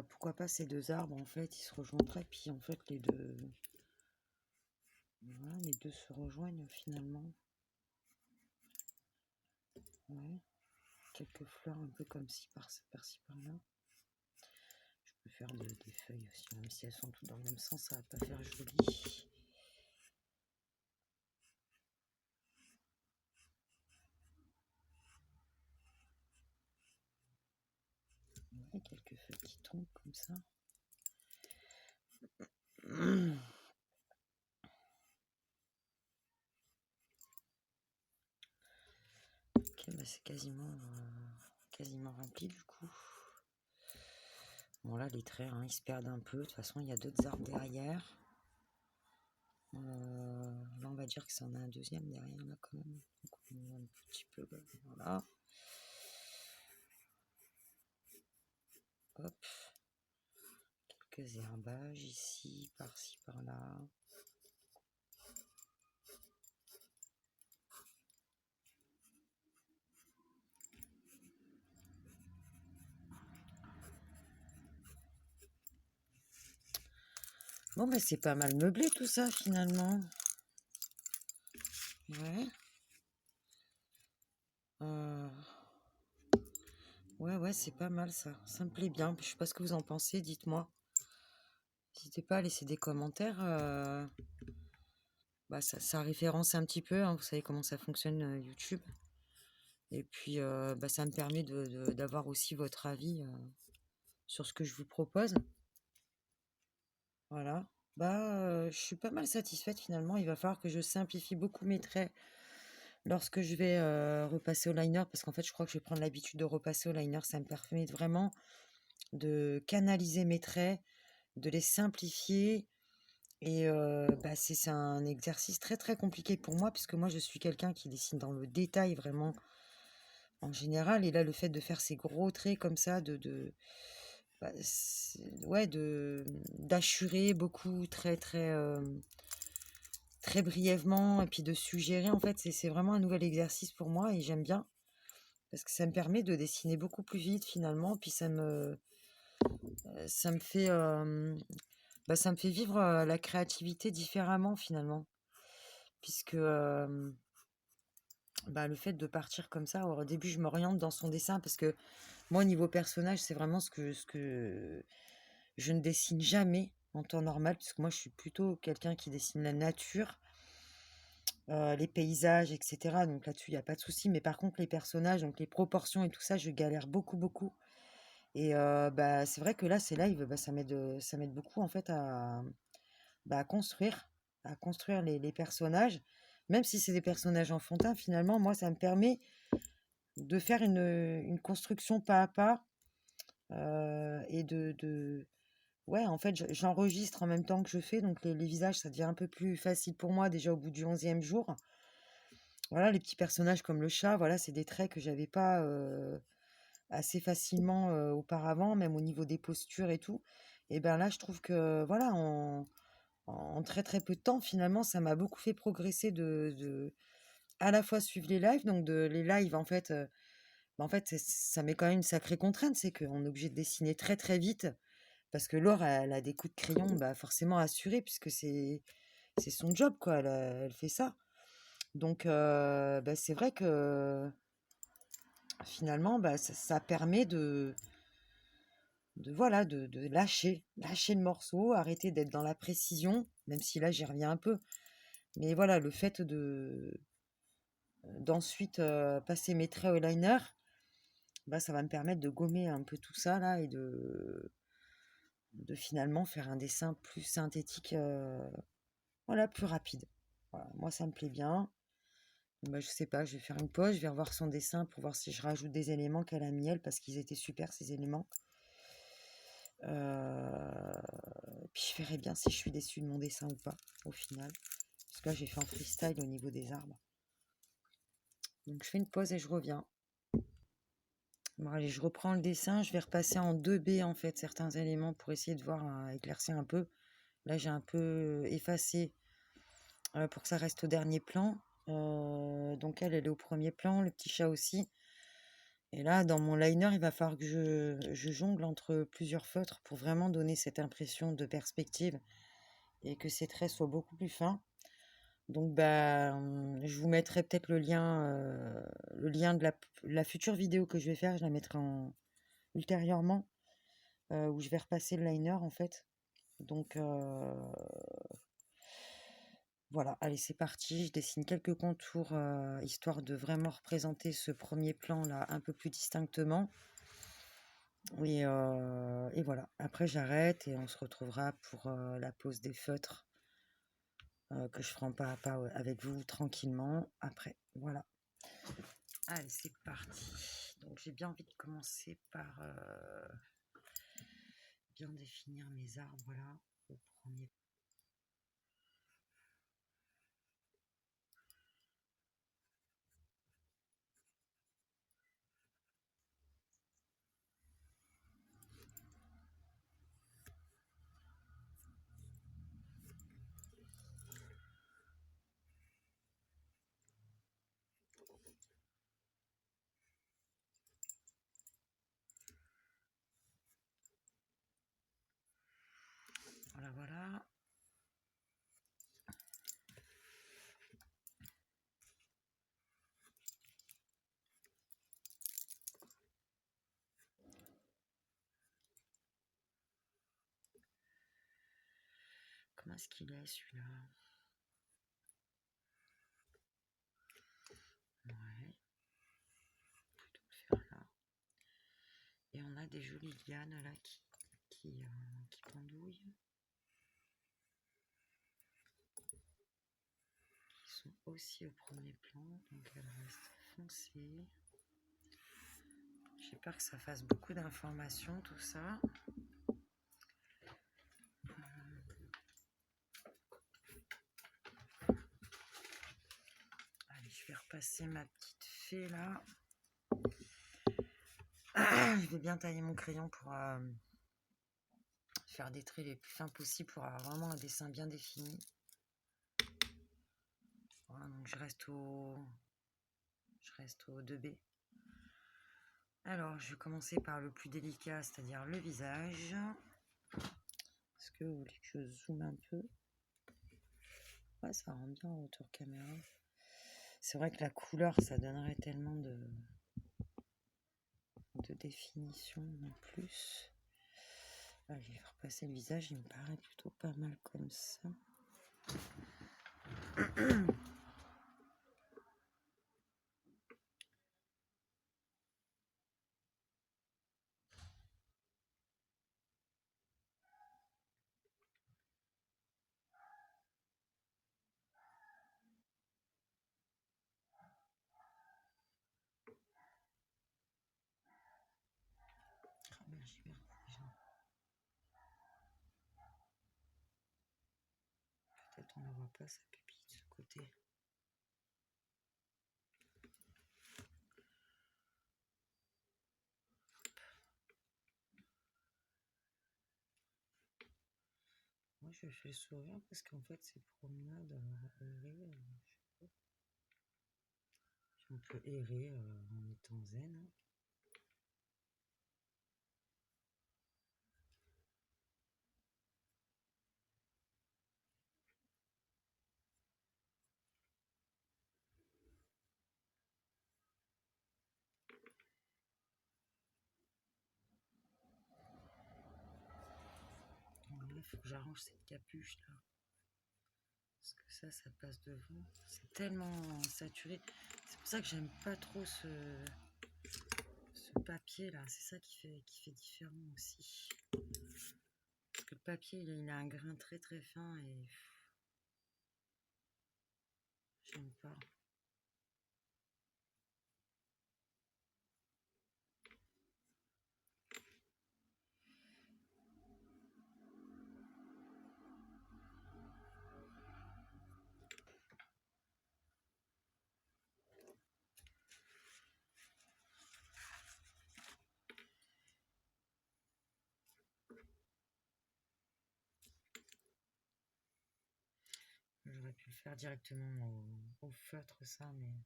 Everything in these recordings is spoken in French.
pourquoi pas ces deux arbres, en fait, ils se rejoindraient, puis en fait, voilà, les deux se rejoignent finalement. Ouais, quelques fleurs un peu comme ci, par-ci, par-là. Je peux faire des feuilles aussi, même si elles sont toutes dans le même sens, ça va pas faire joli. Ouais, quelques feuilles qui tombent comme ça. Ok, bah c'est quasiment rempli du coup. Bon là les traits hein, ils se perdent un peu, de toute façon il y a d'autres arbres derrière. Là on va dire que ça en a un deuxième derrière là quand même. Donc on voit un petit peu, voilà. Hop. Quelques herbages ici, par-ci, par-là. Bon bah c'est pas mal meublé tout ça finalement. Ouais. Ouais, c'est pas mal ça. Ça me plaît bien. Je sais pas ce que vous en pensez, dites-moi. N'hésitez pas à laisser des commentaires. Bah, ça référence un petit peu, hein, vous savez comment ça fonctionne YouTube. Et puis bah, ça me permet d'avoir aussi votre avis sur ce que je vous propose. Voilà. Bah, je suis pas mal satisfaite finalement. Il va falloir que je simplifie beaucoup mes traits lorsque je vais repasser au liner, parce qu'en fait je crois que je vais prendre l'habitude de repasser au liner. Ça me permet vraiment de canaliser mes traits, de les simplifier. Et bah, c'est un exercice très très compliqué pour moi, puisque moi je suis quelqu'un qui dessine dans le détail vraiment en général. Et là, le fait de faire ces gros traits comme ça, bah, ouais, d'assurer beaucoup très très très brièvement, et puis de suggérer, en fait, c'est vraiment un nouvel exercice pour moi et j'aime bien parce que ça me permet de dessiner beaucoup plus vite finalement, puis ça me fait bah, ça me fait vivre la créativité différemment finalement, puisque bah, le fait de partir comme ça, au début je m'oriente dans son dessin parce que moi au niveau personnage c'est vraiment ce que je ne dessine jamais en temps normal, puisque moi je suis plutôt quelqu'un qui dessine la nature, les paysages, etc. Donc là-dessus il n'y a pas de souci, mais par contre les personnages, donc les proportions et tout ça, je galère beaucoup beaucoup. Et bah, c'est vrai que là ces lives, bah, ça m'aide beaucoup en fait bah, à construire les personnages, même si c'est des personnages enfantins. Finalement moi ça me permet de faire une construction pas à pas, et ouais, en fait, j'enregistre en même temps que je fais, donc les visages, ça devient un peu plus facile pour moi déjà au bout du 11e jour. Voilà, les petits personnages comme le chat, voilà, c'est des traits que j'avais pas assez facilement auparavant, même au niveau des postures et tout. Et ben là, je trouve que voilà, en très très peu de temps, finalement, ça m'a beaucoup fait progresser de à la fois suivre les lives, donc les lives en fait. Bah, en fait, ça met quand même une sacrée contrainte, c'est qu'on est obligé de dessiner très très vite, parce que Laure, elle a des coups de crayon bah, forcément assurés, puisque c'est son job, quoi. Elle fait ça. Donc, bah, c'est vrai que finalement, bah, ça permet voilà, de lâcher le morceau, arrêter d'être dans la précision, même si là, j'y reviens un peu. Mais voilà, le fait d'ensuite passer mes traits au liner, bah, ça va me permettre de gommer un peu tout ça là et de finalement faire un dessin plus synthétique, voilà, plus rapide. Voilà, moi ça me plaît bien. Bah, je sais pas, je vais faire une pause, je vais revoir son dessin pour voir si je rajoute des éléments qu'elle a mis elle, parce qu'ils étaient super ces éléments. Puis je verrai bien si je suis déçue de mon dessin ou pas au final. Parce que là j'ai fait en freestyle au niveau des arbres. Donc je fais une pause et je reviens. Bon allez, je reprends le dessin, je vais repasser en 2B en fait certains éléments pour essayer de voir, éclaircir un peu. Là j'ai un peu effacé pour que ça reste au dernier plan. Donc elle est au premier plan, le petit chat aussi. Et là, dans mon liner, il va falloir que je jongle entre plusieurs feutres pour vraiment donner cette impression de perspective et que ces traits soient beaucoup plus fins. Donc, bah, je vous mettrai peut-être le lien de la future vidéo que je vais faire. Je la mettrai ultérieurement, où je vais repasser le liner en fait. Donc, voilà, allez, c'est parti. Je dessine quelques contours, histoire de vraiment représenter ce premier plan là un peu plus distinctement. Et voilà. Après, j'arrête et on se retrouvera pour la pose des feutres que je ferai en pas à pas avec vous tranquillement après. Voilà. Allez, c'est parti. Donc, j'ai bien envie de commencer par bien définir mes arbres là. Au premier. Voilà, voilà. Comment est-ce qu'il est celui-là? Ouais. Plutôt le faire là. Et on a des jolies lianes là qui pendouillent. Qui sont aussi au premier plan. Donc elles restent foncées. J'ai peur que ça fasse beaucoup d'informations tout ça. Allez, je vais repasser ma petite fée là. Je vais bien tailler mon crayon pour faire des traits les plus fins possibles pour avoir vraiment un dessin bien défini. Voilà, donc je reste au 2B. Alors, je vais commencer par le plus délicat, c'est-à-dire le visage. Est-ce que vous voulez que je zoome un peu? Ouais, ça rend bien en hauteur caméra. C'est vrai que la couleur, ça donnerait tellement de définition en plus. Là, je vais repasser le visage, il me paraît plutôt pas mal comme ça. Ah ben, j'y vais déjà. Peut-être on ne voit pas sa pupille de ce côté. Moi, je fais le sourire parce qu'en fait, c'est promenade errer. On peut errer en étant zen. Là, il faut que j'arrange cette capuche là. Parce que ça passe devant. C'est tellement saturé. C'est pour ça que j'aime pas trop ce papier là. C'est ça qui fait différent aussi. Parce que le papier, il a un grain très très fin et j'aime pas. J'aurais pu le faire directement au feutre ça, mais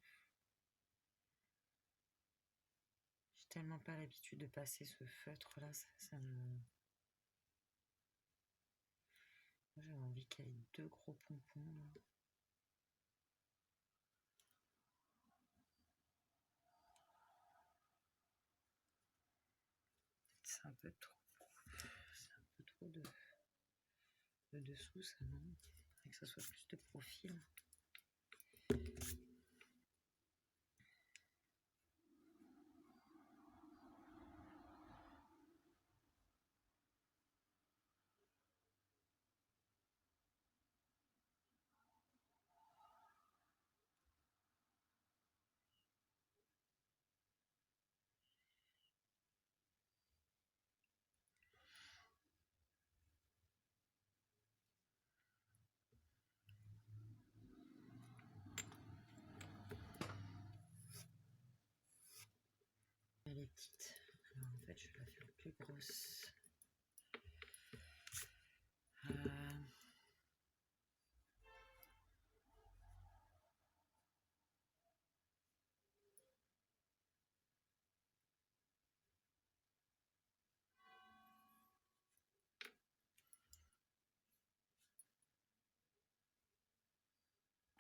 tellement pas l'habitude de passer ce feutre là, ça me... Moi, j'avais envie qu'il y ait 2 gros pompons là. C'est un peu trop. C'est un peu trop de dessous, ça, non? Il faudrait que ça soit plus de profil. Elle est petite. Alors en fait, je vais la faire plus grosse.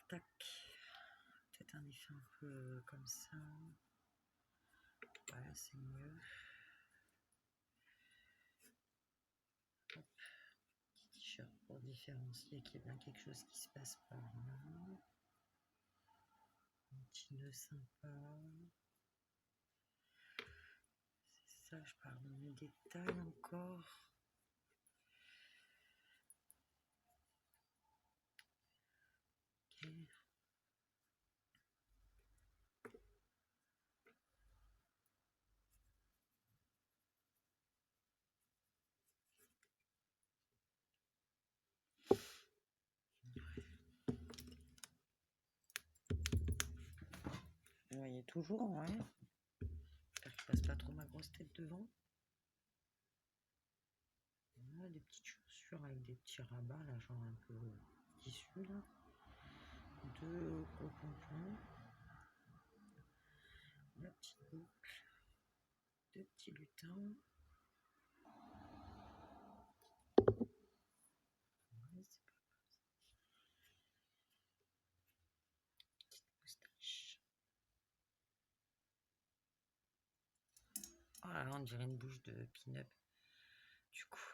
Tac. Peut-être un effet un peu comme ça. Voilà, c'est mieux. Hop. Petit t-shirt pour différencier qu'il y a bien quelque chose qui se passe par là. Un petit nœud sympa. C'est ça, je parle dans le détail encore. Ok. Vous voyez toujours, ouais. J'espère que je passe pas trop ma grosse tête devant. Voilà, des petites chaussures avec des petits rabats, là, genre un peu tissu, là. 2 gros pompons. La petite boucle. 2 petits lutins. Ouais, c'est pas... Petite moustache. Oh là là, on dirait une bouche de pin-up. Du coup,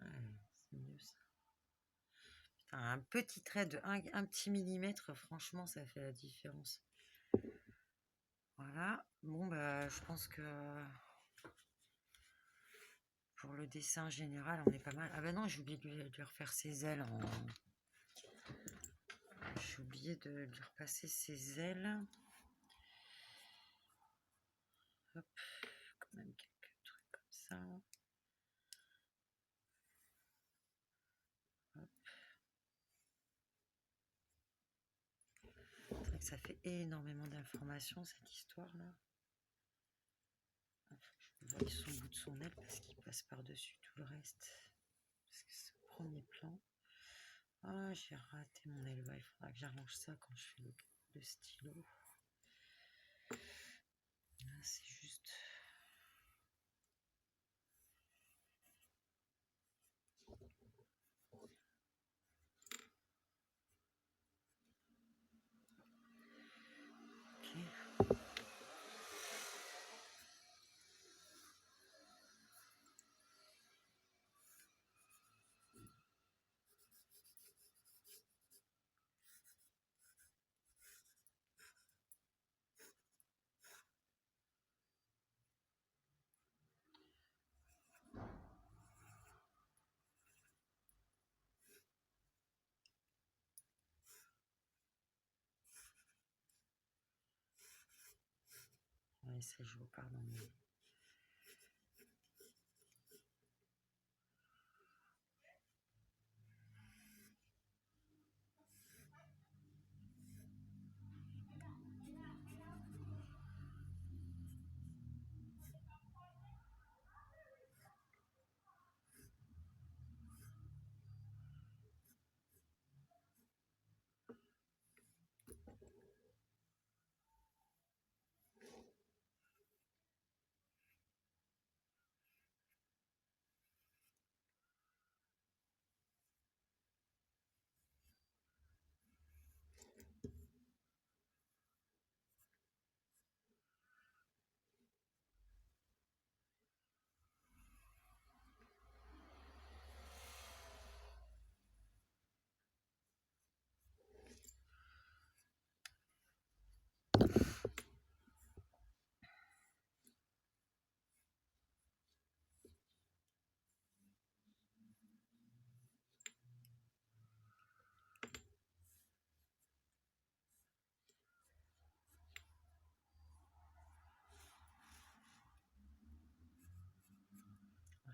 ouais, c'est mieux ça. Putain, un petit trait de un petit millimètre, franchement, ça fait la différence. Voilà. Bon, bah, je pense que pour le dessin général, on est pas mal. Ah bah non, j'ai oublié de lui refaire ses ailes. J'ai oublié de lui repasser ses ailes. Hop, quand même quelques trucs comme ça. Hop. C'est vrai que ça fait énormément d'informations, cette histoire-là. Je vois son bout de son aile parce qu'il passe par-dessus tout le reste. Parce que c'est le premier plan. Ah, j'ai raté mon élevage. Il faudra que j'arrange ça quand je fais le stylo. Là, c'est juste... Ok. Ouais, ça joue, pardon.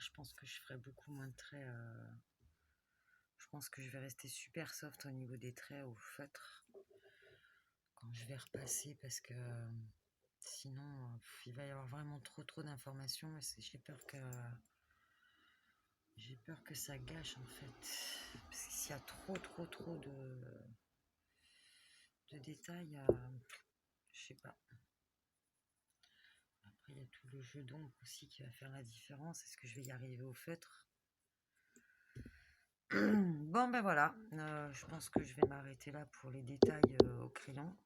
je pense que je ferai beaucoup moins de traits. Je pense que je vais rester super soft au niveau des traits au feutre quand je vais repasser parce que sinon il va y avoir vraiment trop d'informations et j'ai peur que ça gâche en fait. Parce que s'il y a trop de détails, je sais pas. Après, il y a tout le jeu d'ombre aussi qui va faire la différence. Est-ce que je vais y arriver au feutre? Bon, ben voilà. Je pense que je vais m'arrêter là pour les détails au crayon.